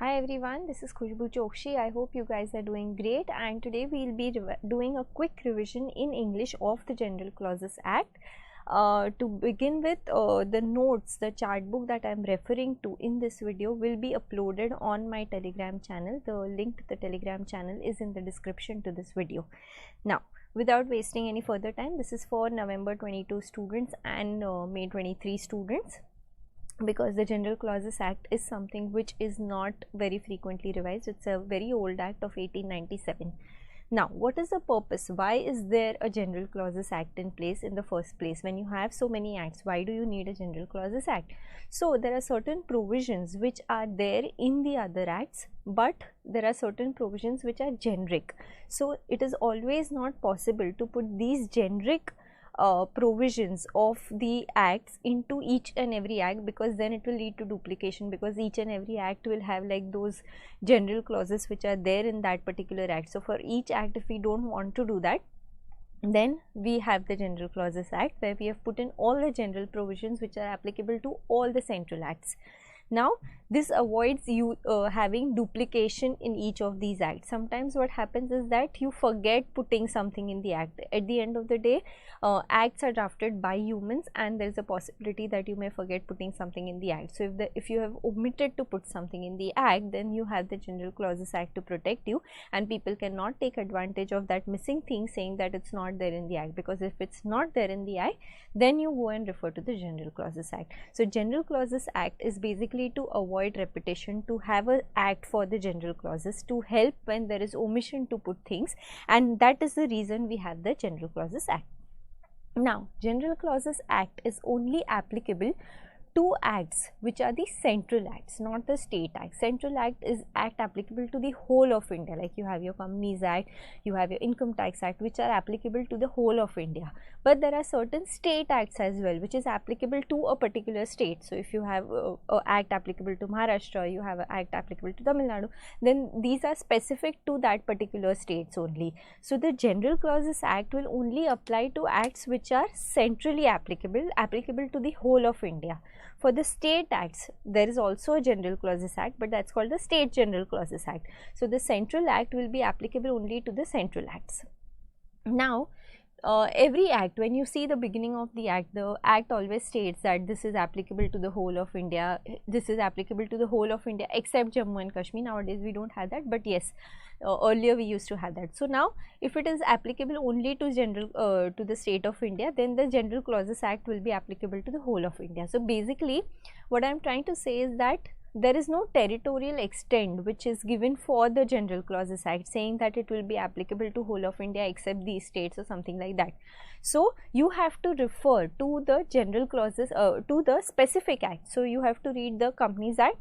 Hi everyone, this is Khushboo Chokshi. I hope you guys are doing great, and today we'll be doing a quick revision in English of the General Clauses Act. To begin with, the notes, the chart book that I am referring to in this video will be uploaded on my Telegram channel. The link to the Telegram channel is in the description to this video. Now, without wasting any further time, this is for November 22 students and May 23 students, because the General Clauses Act is something which is not very frequently revised. It's a very old act of 1897. Now, what is the purpose? Why is there a General Clauses Act in place in the first place? When you have so many acts, why do you need a General Clauses Act? So, there are certain provisions which are there in the other acts, but there are certain provisions which are generic. So, it is always not possible to put these generic provisions of the acts into each and every act, because then it will lead to duplication, because each and every act will have like those general clauses which are there in that particular act. So, for each act, if we don't want to do that, then we have the General Clauses Act, where we have put in all the general provisions which are applicable to all the central acts. Now, this avoids you having duplication in each of these acts. Sometimes what happens is that you forget putting something in the act. At the end of the day, acts are drafted by humans, and there is a possibility that you may forget putting something in the act. So, if you have omitted to put something in the act, then you have the General Clauses Act to protect you, and people cannot take advantage of that missing thing, saying that it's not there in the act, because if it's not there in the act, then you go and refer to the General Clauses Act. So, General Clauses Act is basically to avoid repetition, to have an act for the general clauses, to help when there is omission to put things, and that is the reason we have the General Clauses Act. Now, General Clauses Act is only applicable to acts which are the central acts, not the state act. Central act is act applicable to the whole of India, like you have your Companies Act, you have your Income Tax Act, which are applicable to the whole of India. But there are certain state acts as well, which is applicable to a particular state. So, if you have a act applicable to Maharashtra, you have an act applicable to Tamil Nadu, then these are specific to that particular states only. So, the General Clauses Act will only apply to acts which are centrally applicable to the whole of India. For the state acts, there is also a General Clauses Act, but that's called the State General Clauses Act. So, the Central Act will be applicable only to the central acts. Now, every act, when you see the beginning of the act always states that this is applicable to the whole of India, this is applicable to the whole of India except Jammu and Kashmir. Nowadays we don't have that, but yes, earlier we used to have that. So, now if it is applicable only to to the state of India, then the General Clauses Act will be applicable to the whole of India. So, basically what I am trying to say is that there is no territorial extent which is given for the General Clauses Act, saying that it will be applicable to whole of India except these states or something like that. So, you have to refer to the general clauses, to the specific act. So, you have to read the Companies Act.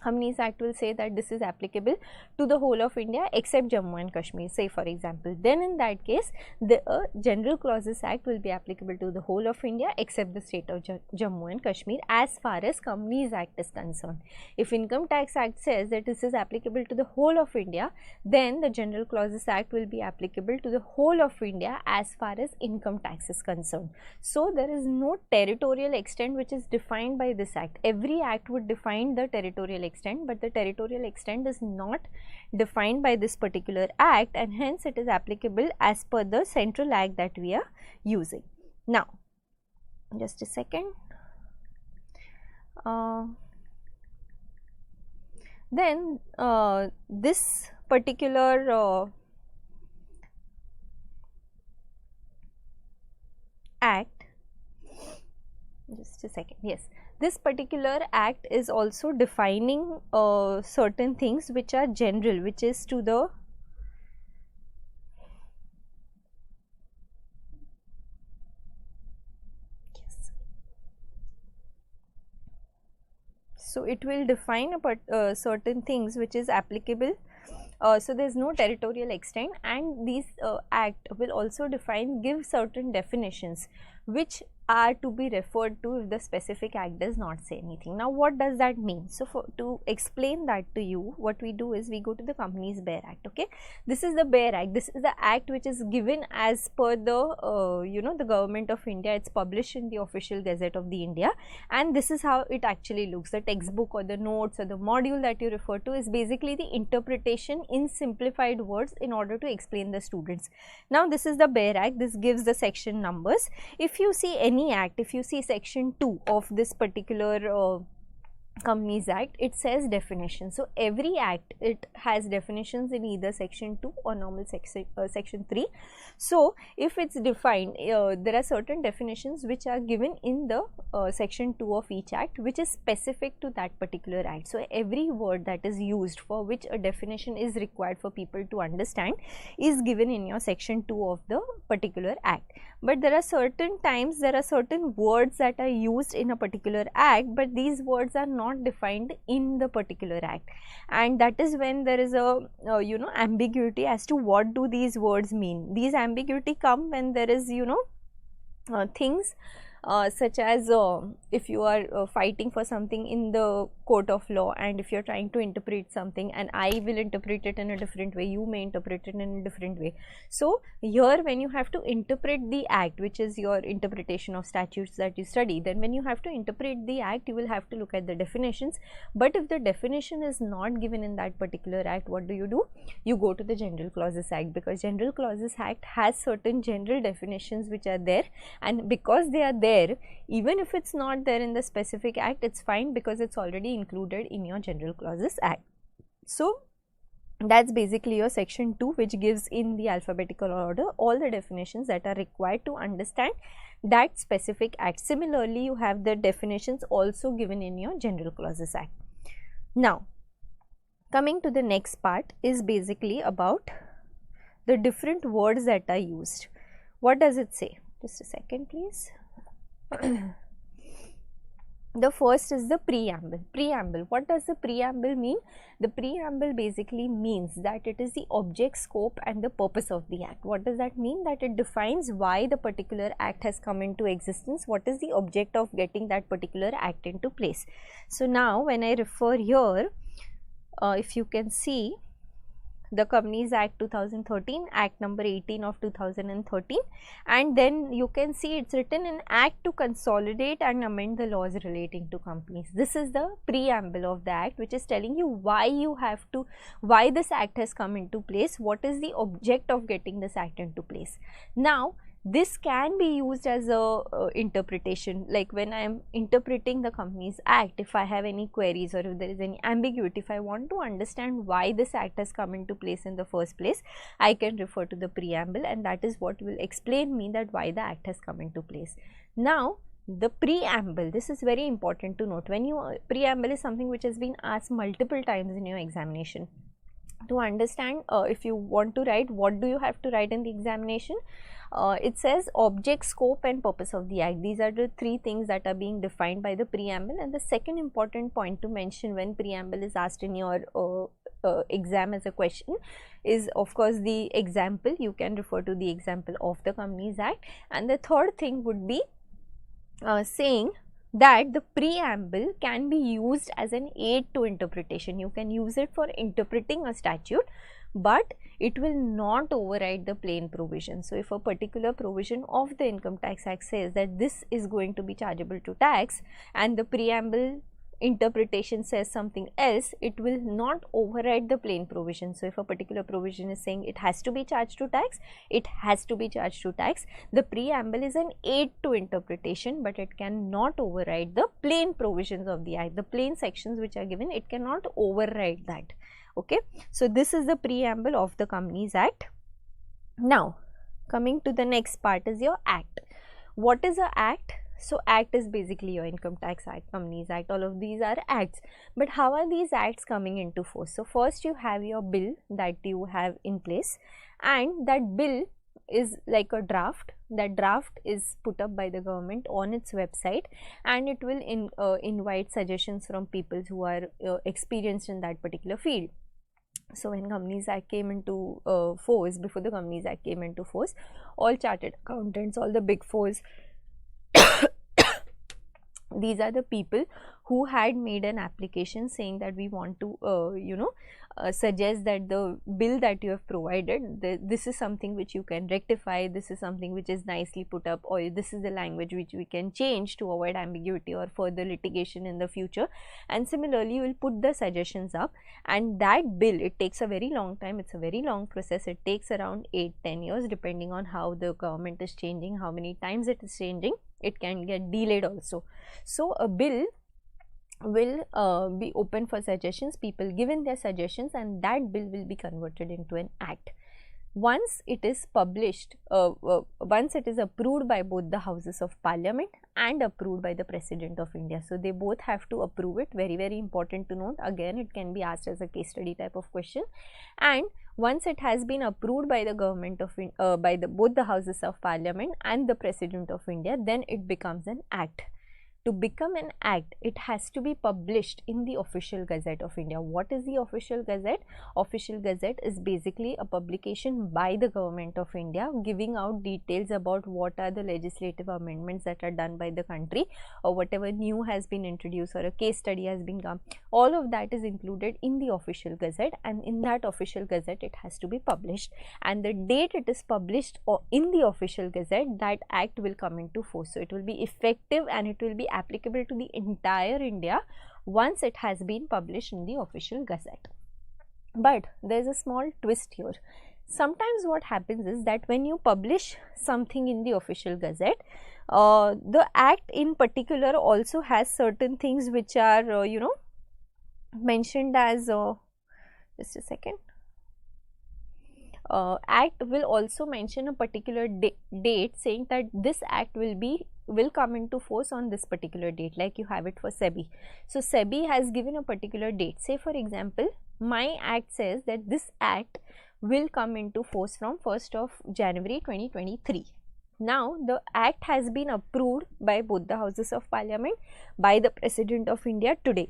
Companies Act will say that this is applicable to the whole of India except Jammu and Kashmir, say for example. Then in that case, the General Clauses Act will be applicable to the whole of India except the state of Jammu and Kashmir as far as Companies Act is concerned. If Income Tax Act says that this is applicable to the whole of India, then the General Clauses Act will be applicable to the whole of India as far as income tax is concerned. So, there is no territorial extent which is defined by this act. Every act would define the territorial extent, but the territorial extent is not defined by this particular act, and hence it is applicable as per the central act that we are using. Now, just a second. Then this particular act, just a second, yes, this particular act is also defining certain things which are general, which is to the so it will define certain things which is applicable. So, there is no territorial extent, and these act will also give certain definitions which are to be referred to if the specific act does not say anything. Now what does that mean? So to explain that to you, what we do is we go to the Companies Bare Act. Okay, this is the Bare Act. This is the act which is given as per the the Government of India. It's published in the Official Gazette of the India, and this is how it actually looks. The textbook or the notes or the module that you refer to is basically the interpretation in simplified words in order to explain the students. Now this is the Bare Act. This gives the section numbers. If you see any act, if you see section 2 of this particular Companies Act, it says definition. So every act, it has definitions in either section 2 or normal section 3. So if it's defined, there are certain definitions which are given in the section 2 of each act, which is specific to that particular act. So every word that is used for which a definition is required for people to understand is given in your section 2 of the particular act. But there are certain times, there are certain words that are used in a particular act, but these words are not defined in the particular act, and that is when there is a ambiguity as to what do these words mean. These ambiguity come when there is things such as if you are fighting for something in the court of law, and if you are trying to interpret something and I will interpret it in a different way, you may interpret it in a different way. So here when you have to interpret the act, which is your interpretation of statutes that you study, then when you have to interpret the act, you will have to look at the definitions. But if the definition is not given in that particular act, what do? You go to the General Clauses Act, because General Clauses Act has certain general definitions which are there, and because they are there, even if it's not there in the specific act, it's fine because it's already included in your General Clauses Act. So that's basically your section 2, which gives in the alphabetical order all the definitions that are required to understand that specific act. Similarly, you have the definitions also given in your General Clauses Act. Now coming to the next part is basically about the different words that are used. What does it say? Just a second please. The first is the preamble. Preamble. What does the preamble mean? The preamble basically means that it is the object, scope and the purpose of the act. What does that mean? That it defines why the particular act has come into existence, what is the object of getting that particular act into place. So now when I refer here, if you can see the Companies Act 2013, Act number 18 of 2013, and then you can see it's written in Act to consolidate and amend the laws relating to companies. This is the preamble of the act, which is telling you why this act has come into place, what is the object of getting this act into place. Now this can be used as a interpretation, like when I am interpreting the Companies Act, if I have any queries or if there is any ambiguity, if I want to understand why this act has come into place in the first place, I can refer to the preamble, and that is what will explain me that why the act has come into place. Now the preamble, this is very important to note. When you preamble is something which has been asked multiple times in your examination. To understand, if you want to write, what do you have to write in the examination? It says object, scope and purpose of the act. These are the three things that are being defined by the preamble. And the second important point to mention when preamble is asked in your exam as a question is of course the example. You can refer to the example of the Companies Act. And the third thing would be saying that the preamble can be used as an aid to interpretation. You can use it for interpreting a statute, but it will not override the plain provision. So if a particular provision of the Income Tax Act says that this is going to be chargeable to tax, and the preamble interpretation says something else, it will not override the plain provision. So if a particular provision is saying it has to be charged to tax, it has to be charged to tax. The preamble is an aid to interpretation, but it cannot override the plain provisions of the act. The plain sections which are given, it cannot override that. Okay, so this is the preamble of the Companies Act. Now coming to the next part is your act. What is a act? So act is basically your Income Tax Act, Companies Act, all of these are acts. But how are these acts coming into force? So first you have your bill that you have in place, and that bill is like a draft. That draft is put up by the government on its website, and it will invite suggestions from people who are experienced in that particular field. So when Companies Act came into force, before the Companies Act came into force, all chartered accountants, all the big fours These are the people who had made an application saying that we want to suggest that the bill that you have provided, this is something which you can rectify, this is something which is nicely put up, or this is the language which we can change to avoid ambiguity or further litigation in the future. And similarly, you will put the suggestions up, and that bill, it takes a very long time, it's a very long process, it takes around 8-10 years depending on how the government is changing, how many times it is changing, it can get delayed also. So a bill will be open for suggestions, people give in their suggestions, and that bill will be converted into an act. Once it is published, once it is approved by both the houses of parliament and approved by the President of India. So they both have to approve it. Very, very important to note. Again, it can be asked as a case study type of question. And once it has been approved by the government of both the houses of parliament and the President of India, then it becomes an act. To become an act, it has to be published in the Official Gazette of India. What is the Official Gazette? Official Gazette is basically a publication by the Government of India giving out details about what are the legislative amendments that are done by the country, or whatever new has been introduced or a case study has been come. All of that is included in the Official Gazette, and in that Official Gazette it has to be published, and the date it is published or in the Official Gazette, that act will come into force. So it will be effective and it will be applicable to the entire India once it has been published in the Official Gazette. But there is a small twist here. Sometimes what happens is that when you publish something in the Official Gazette, the act in particular also has certain things which are mentioned as just a second. Act will also mention a particular date, saying that this act will come into force on this particular date, like you have it for SEBI. So SEBI has given a particular date. Say for example, my act says that this act will come into force from 1st of January 2023. Now the act has been approved by both the houses of parliament, by the President of India today,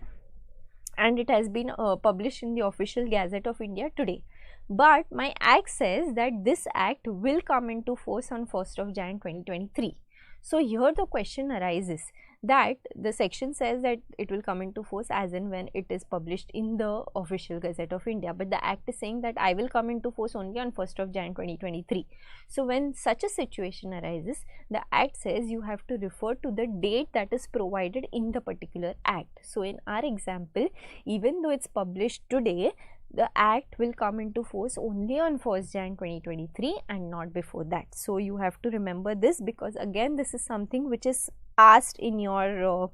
and it has been published in the Official Gazette of India today. But my act says that this act will come into force on 1st of Jan 2023. So here the question arises that the section says that it will come into force as and when it is published in the Official Gazette of India, but the act is saying that I will come into force only on 1st of Jan 2023. So when such a situation arises, the act says you have to refer to the date that is provided in the particular act. So in our example, even though it's published today, the act will come into force only on 1st Jan 2023 and not before that. So you have to remember this, because again this is something which is asked in your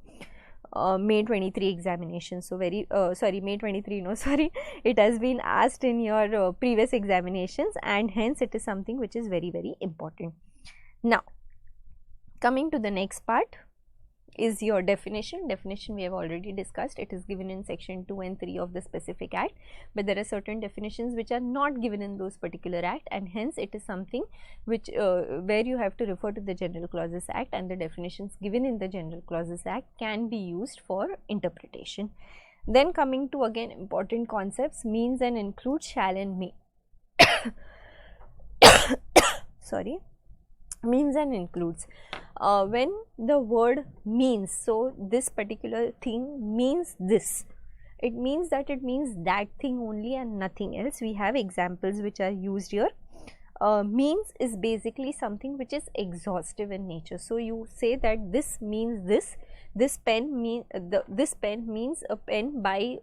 May 23 examination. So May 23 no sorry, it has been asked in your previous examinations, and hence it is something which is very, very important. Now coming to the next part is your definition. Definition we have already discussed. It is given in section 2 and 3 of the specific act, but there are certain definitions which are not given in those particular act, and hence it is something which where you have to refer to the General Clauses Act, and the definitions given in the General Clauses Act can be used for interpretation. Then coming to again important concepts, means and includes, shall and may. Sorry, means and includes. When the word means, so this particular thing means this, it means that it means that thing only and nothing else. We have examples which are used here. Means is basically something which is exhaustive in nature. So you say that this means this. This pen means a pen by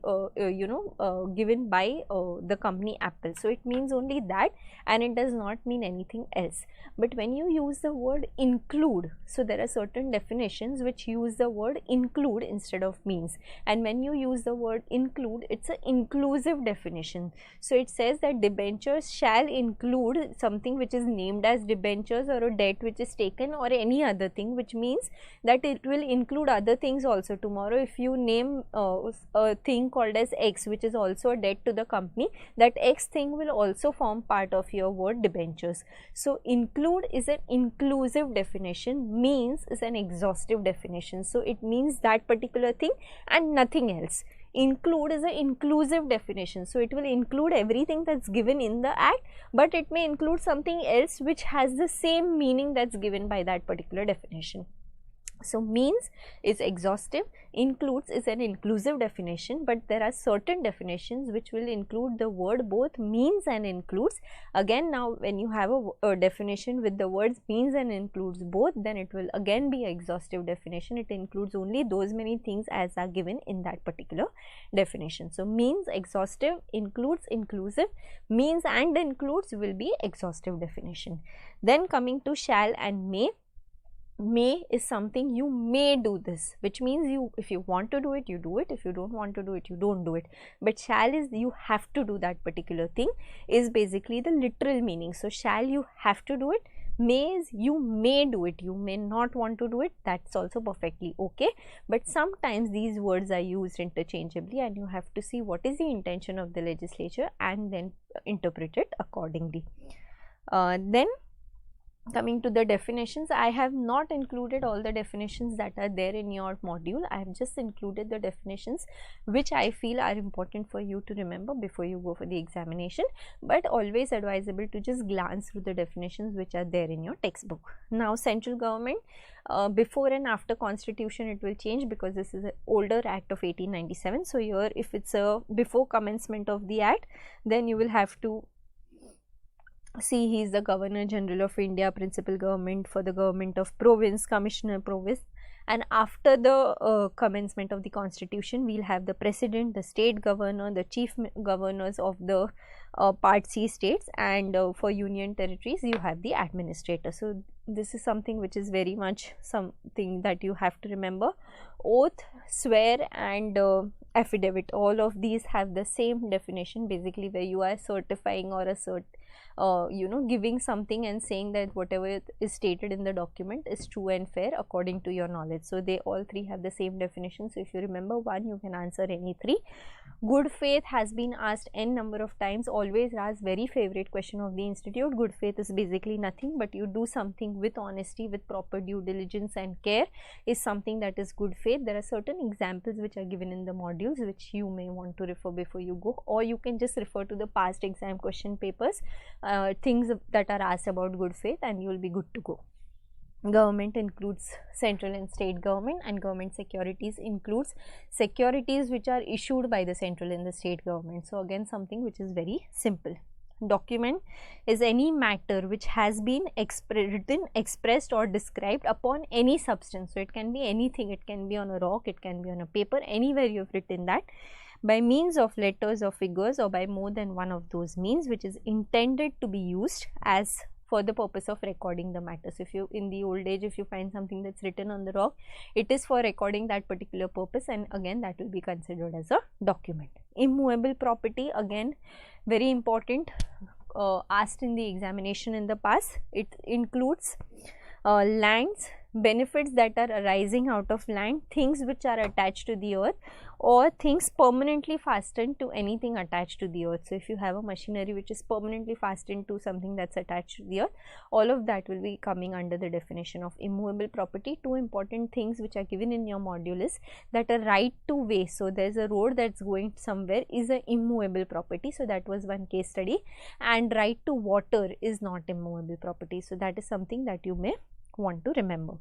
given by the company Apple. So it means only that, and it does not mean anything else. But when you use the word include, so there are certain definitions which use the word include instead of means, and when you use the word include, it's an inclusive definition. So it says that debentures shall include something which is named as debentures, or a debt which is taken, or any other thing, which means that it will include other things also. Tomorrow if you name a thing called as X, which is also a debt to the company, that X thing will also form part of your word debentures. So include is an inclusive definition, means is an exhaustive definition. So it means that particular thing and nothing else. Include is an inclusive definition, so it will include everything that's given in the act, but it may include something else which has the same meaning that's given by that particular definition. So means is exhaustive, includes is an inclusive definition, but there are certain definitions which will include the word both means and includes. Again, now when you have a definition with the words means and includes both, then it will again be exhaustive definition. It includes only those many things as are given in that particular definition. So means exhaustive, includes inclusive, means and includes will be exhaustive definition. Then coming to shall and may. May is something you may do this, which means you, if you want to do it, you do it. If you don't want to do it, you don't do it. But shall is you have to do that particular thing, is basically the literal meaning. So shall, you have to do it. May is you may do it, you may not want to do it. That's also perfectly okay. But sometimes these words are used interchangeably, and you have to see what is the intention of the legislature and then interpret it accordingly. Then coming to the definitions, I have not included all the definitions that are there in your module. I have just included the definitions which I feel are important for you to remember before you go for the examination, but always advisable to just glance through the definitions which are there in your textbook. Now central government, before and after constitution it will change, because this is an older act of 1897. So here if it's a before commencement of the act, then you will have to see he is the Governor General of India, principal government for the government of province, commissioner province. And after the commencement of the constitution, we will have the president, the state governor, the chief governors of the part C states, and for union territories you have the administrator. So this is something which is very much something that you have to remember. Oath, swear and affidavit, all of these have the same definition, basically where you are certifying or giving something and saying that whatever is stated in the document is true and fair according to your knowledge. So they all three have the same definition. So if you remember one, you can answer any three. Good faith has been asked n number of times, always asked, very favorite question of the institute. Good faith is basically nothing but you do something with honesty, with proper due diligence and care, is something that is good faith. There are certain examples which are given in the modules which you may want to refer before you go, or you can just refer to the past exam question papers, things that are asked about good faith, and you will be good to go. Government includes central and state government, and government securities includes securities which are issued by the central and the state government. So again, something which is very simple. Document is any matter which has been written, expressed or described upon any substance. So it can be anything, it can be on a rock, it can be on a paper, anywhere you have written that, by means of letters or figures or by more than one of those means, which is intended to be used as for the purpose of recording the matters. If you, in the old age, if you find something that's written on the rock, it is for recording that particular purpose, and again that will be considered as a document. Immovable property, again very important, asked in the examination in the past. It includes lands, benefits that are arising out of land, things which are attached to the earth, or things permanently fastened to anything attached to the earth. So if you have a machinery which is permanently fastened to something that's attached to the earth, all of that will be coming under the definition of immovable property. Two important things which are given in your module is that a right to way, so there's a road that's going somewhere, is a immovable property. So that was one case study. And right to water is not immovable property. So that is something that you may want to remember.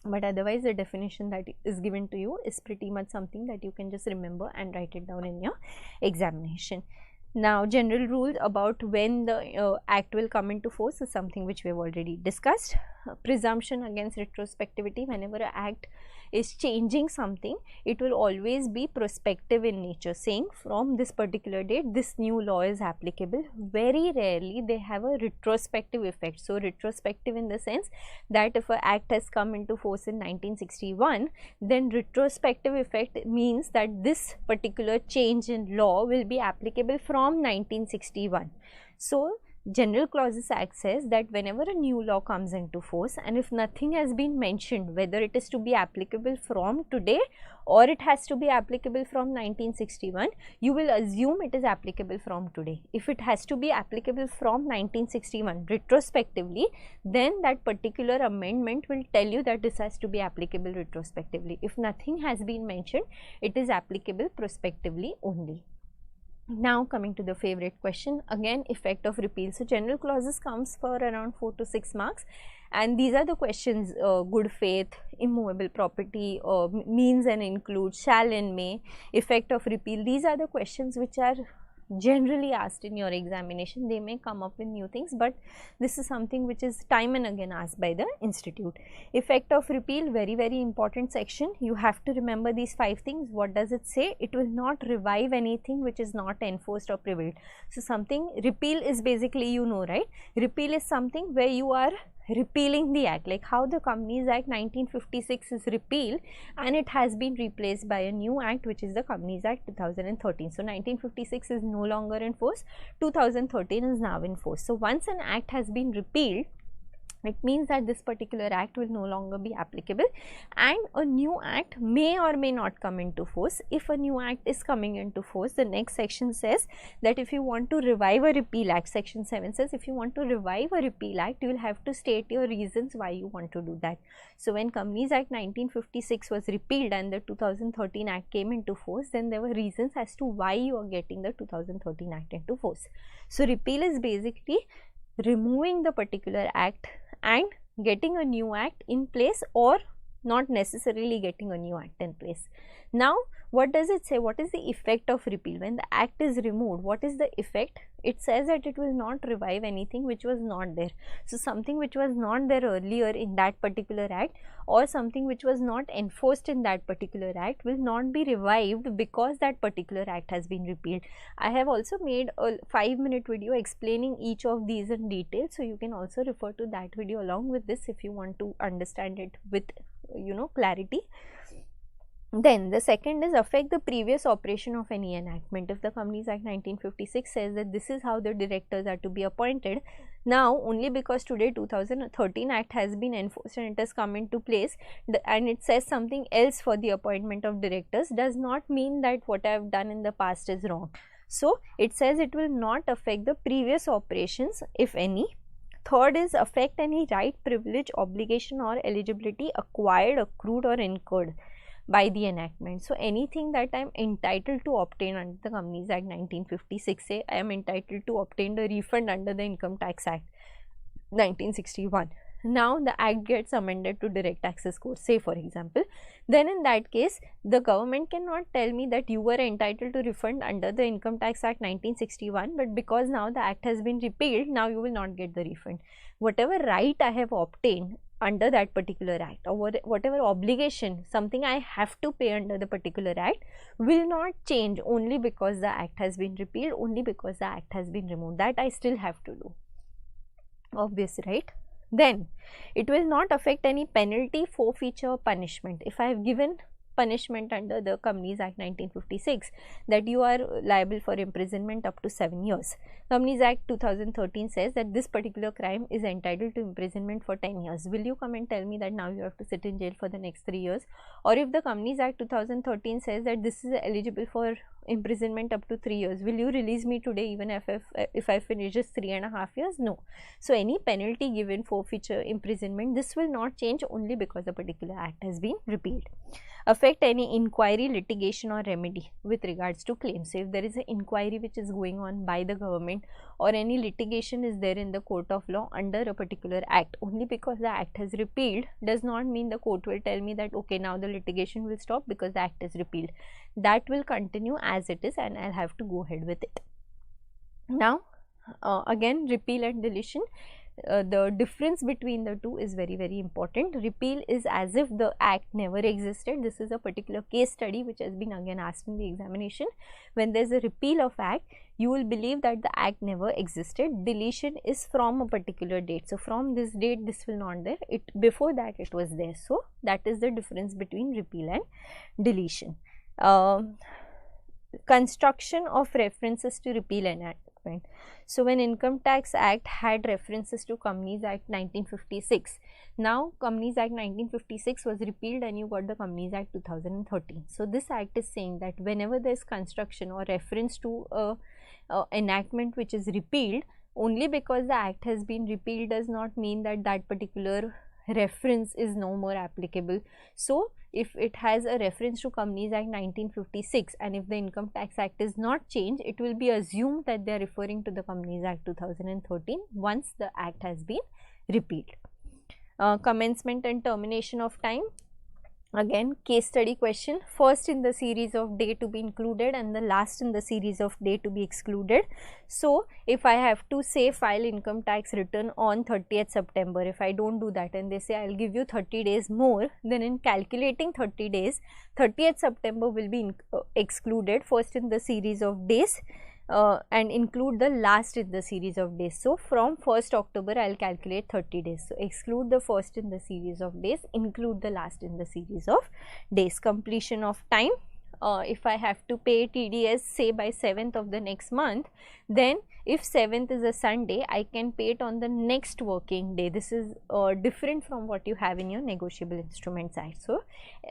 But otherwise the definition that is given to you is pretty much something that you can just remember and write it down in your examination. Now general rules about when the act will come into force is something which we have already discussed. Presumption against retrospectivity, whenever an act is changing something, it will always be prospective in nature, saying from this particular date this new law is applicable. Very rarely they have a retrospective effect. So retrospective in the sense that if an act has come into force in 1961, then retrospective effect means that this particular change in law will be applicable from 1961. So General Clauses Act says that whenever a new law comes into force, and if nothing has been mentioned whether it is to be applicable from today or it has to be applicable from 1961, you will assume it is applicable from today. If it has to be applicable from 1961 retrospectively, then that particular amendment will tell you that this has to be applicable retrospectively. If nothing has been mentioned, it is applicable prospectively only. Now coming to the favorite question, again effect of repeal. So general clauses comes for around 4 to 6 marks, And these are the questions: good faith, immovable property, means and includes, shall and may, effect of repeal. These are the questions which are generally asked in your examination. They may come up with new things, but this is something which is time and again asked by the institute. Effect of repeal, very important section. You have to remember these 5 things. What does it say? It will not revive anything which is not enforced or prevailed. So something, repeal is basically, you know, right? Repeal is something where you are repealing the act, like how the Companies Act 1956 is repealed and it has been replaced by a new act, which is the Companies Act 2013. So 1956 is no longer in force, 2013 is now in force. So once an act has been repealed, it means that this particular act will no longer be applicable and a new act may or may not come into force. If a new act is coming into force, the next section says that if you want to revive a repeal act, section 7 says if you want to revive a repeal act, you will have to state your reasons why you want to do that. So when Companies Act 1956 was repealed and the 2013 act came into force, then there were reasons as to why you are getting the 2013 act into force. So repeal is basically removing the particular act and getting a new act in place, or not necessarily getting a new act in place. Now what does it say? What is the effect of repeal? When the act is removed, what is the effect? It says that it will not revive anything which was not there. So something which was not there earlier in that particular act, or something which was not enforced in that particular act, will not be revived because that particular act has been repealed. I have also made a 5-minute video explaining each of these in detail, so you can also refer to that video along with this if you want to understand it with, you know, clarity. Then the second is affect the previous operation of any enactment. If the Companies Act 1956 says that this is how the directors are to be appointed, now only because today 2013 act has been enforced and it has come into place and it says something else for the appointment of directors, does not mean that what I have done in the past is wrong. So it says it will not affect the previous operations, if any. Third is affect any right, privilege, obligation or eligibility acquired, accrued or incurred by the enactment. So anything that I am entitled to obtain under the Companies Act 1956, say I am entitled to obtain the refund under the Income Tax Act 1961. Now the act gets amended to direct access code, say for example, then in that case the government cannot tell me that you were entitled to refund under the Income Tax Act 1961, but because now the act has been repealed, now you will not get the refund. Whatever right I have obtained under that particular act, or whatever obligation, something I have to pay under the particular act, will not change only because the act has been repealed, only because the act has been removed. That I still have to do. Obvious, right? Then it will not affect any penalty, forfeiture, punishment. If I have given punishment under the Companies Act 1956 that you are liable for imprisonment up to 7 years, Companies Act 2013 says that this particular crime is entitled to imprisonment for 10 years. Will you come and tell me that now you have to sit in jail for the next 3 years? Or if the Companies Act 2013 says that this is eligible for imprisonment up to 3 years, will you release me today even if I finish just 3.5 years? No. So any penalty given, forfeiture, imprisonment, this will not change only because the particular act has been repealed. Affect any inquiry, litigation or remedy with regards to claims. So if there is an inquiry which is going on by the government, or any litigation is there in the court of law under a particular act, only because the act has repealed does not mean the court will tell me that okay, now the litigation will stop because the act is repealed. That will continue as it is and I'll have to go ahead with it. Now again, repeal and deletion, the difference between the two is very important. Repeal is as if the act never existed. This is a particular case study which has been again asked in the examination. When there is a repeal of act, you will believe that the act never existed. Deletion is from a particular date. So from this date this will not there, before that it was there. So that is the difference between repeal and deletion. Construction of references to repeal enactment. So when Income Tax Act had references to Companies Act 1956, now Companies Act 1956 was repealed and you got the Companies Act 2013. So this act is saying that whenever there is construction or reference to a enactment which is repealed, only because the act has been repealed does not mean that that particular reference is no more applicable. So if it has a reference to Companies Act 1956 and if the Income Tax Act is not changed, it will be assumed that they are referring to the Companies Act 2013 once the act has been repealed. commencement and termination of time. Again, case study question, first in the series of day to be included and the last in the series of day to be excluded. So, if I have to say file income tax return on 30th September, if I don't do that and they say I will give you 30 days more, then in calculating 30 days, 30th September will be excluded first in the series of days. And include the last in the series of days. So, from 1st October I will calculate 30 days. So, exclude the first in the series of days, include the last in the series of days. Completion of time, if I have to pay TDS say by 7th of the next month, then if 7th is a Sunday, I can pay it on the next working day. This is different from what you have in your negotiable instruments act. So,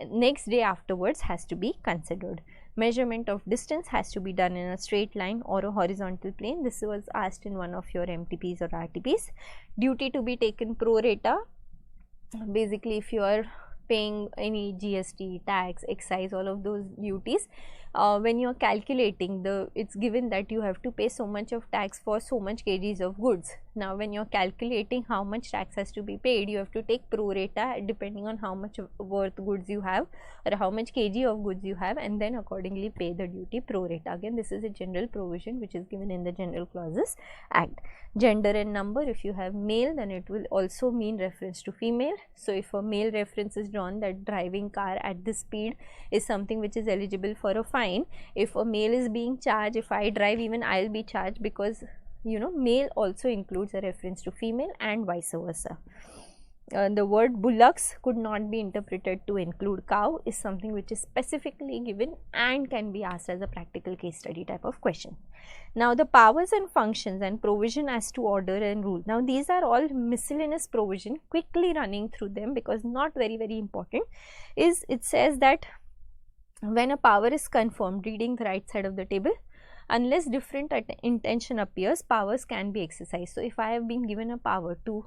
next day afterwards has to be considered. Measurement of distance has to be done in a straight line or a horizontal plane. This was asked in one of your MTPs or RTPs. Duty to be taken pro rata. Basically, if you are paying any GST, tax, excise, all of those duties, when you are calculating, it's given that you have to pay so much of tax for so much kgs of goods. Now, when you are calculating how much tax has to be paid, you have to take pro rata depending on how much worth goods you have or how much kg of goods you have, and then accordingly pay the duty pro rata. Again, this is a general provision which is given in the General Clauses Act. Gender and number, if you have male, then it will also mean reference to female. So, if a male reference is drawn that driving car at this speed is something which is eligible for a fine, if a male is being charged, if I drive, even I will be charged, because male also includes a reference to female and vice versa. The word bullocks could not be interpreted to include cow is something which is specifically given and can be asked as a practical case study type of question. Now, the powers and functions and provision as to order and rule. Now, these are all miscellaneous provision, quickly running through them because not very important. Is it says that when a power is confirmed, reading the right side of the table, unless different intention appears, powers can be exercised. So, if I have been given a power to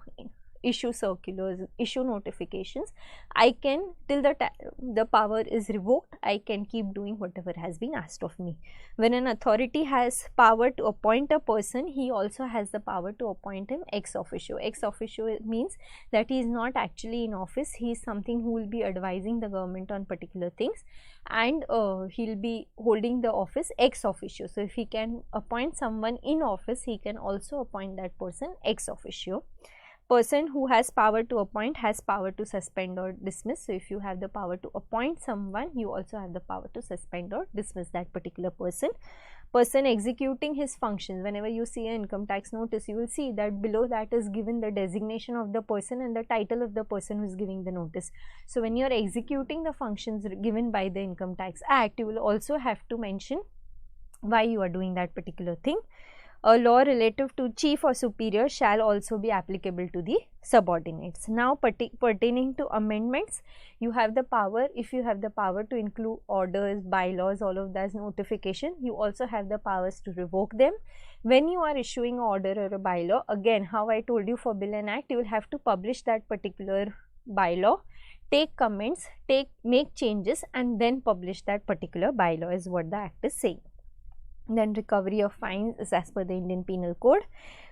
issue circulars, issue notifications, I can, till the power is revoked, I can keep doing whatever has been asked of me. When an authority has power to appoint a person, he also has the power to appoint him ex officio. Ex officio means that he is not actually in office, he is something who will be advising the government on particular things, and he will be holding the office ex officio. So, if he can appoint someone in office, he can also appoint that person ex officio. Person who has power to appoint has power to suspend or dismiss. So, if you have the power to appoint someone, you also have the power to suspend or dismiss that particular person. Person executing his functions. Whenever you see an income tax notice, you will see that below that is given the designation of the person and the title of the person who is giving the notice. So, when you are executing the functions given by the Income Tax Act, you will also have to mention why you are doing that particular thing. A law relative to chief or superior shall also be applicable to the subordinates. Now, pertaining to amendments, you have the power, if you have the power to include orders, bylaws, all of that notification, you also have the powers to revoke them. When you are issuing an order or a bylaw, again, how I told you for bill and act, you will have to publish that particular bylaw, take comments, make changes, and then publish that particular bylaw is what the act is saying. Then recovery of fines is as per the Indian Penal Code.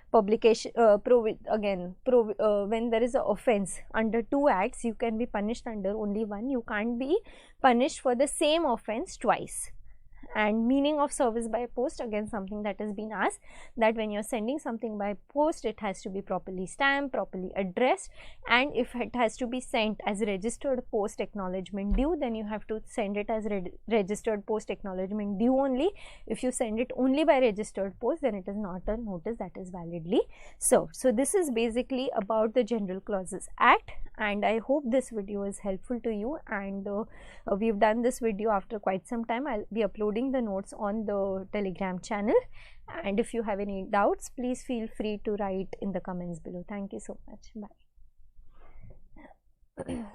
Publication, when there is an offence under 2 acts, you can be punished under only one. You can't be punished for the same offence twice. And meaning of service by post, again something that has been asked, that when you are sending something by post, it has to be properly stamped, properly addressed, and if it has to be sent as registered post acknowledgement due, then you have to send it as registered post acknowledgement due only. If you send it only by registered post, then it is not a notice that is validly served. So, this is basically about the General Clauses Act, and I hope this video is helpful to you, and we have done this video after quite some time. I will be uploading the notes on the Telegram channel, and if you have any doubts, please feel free to write in the comments below. Thank you so much. Bye.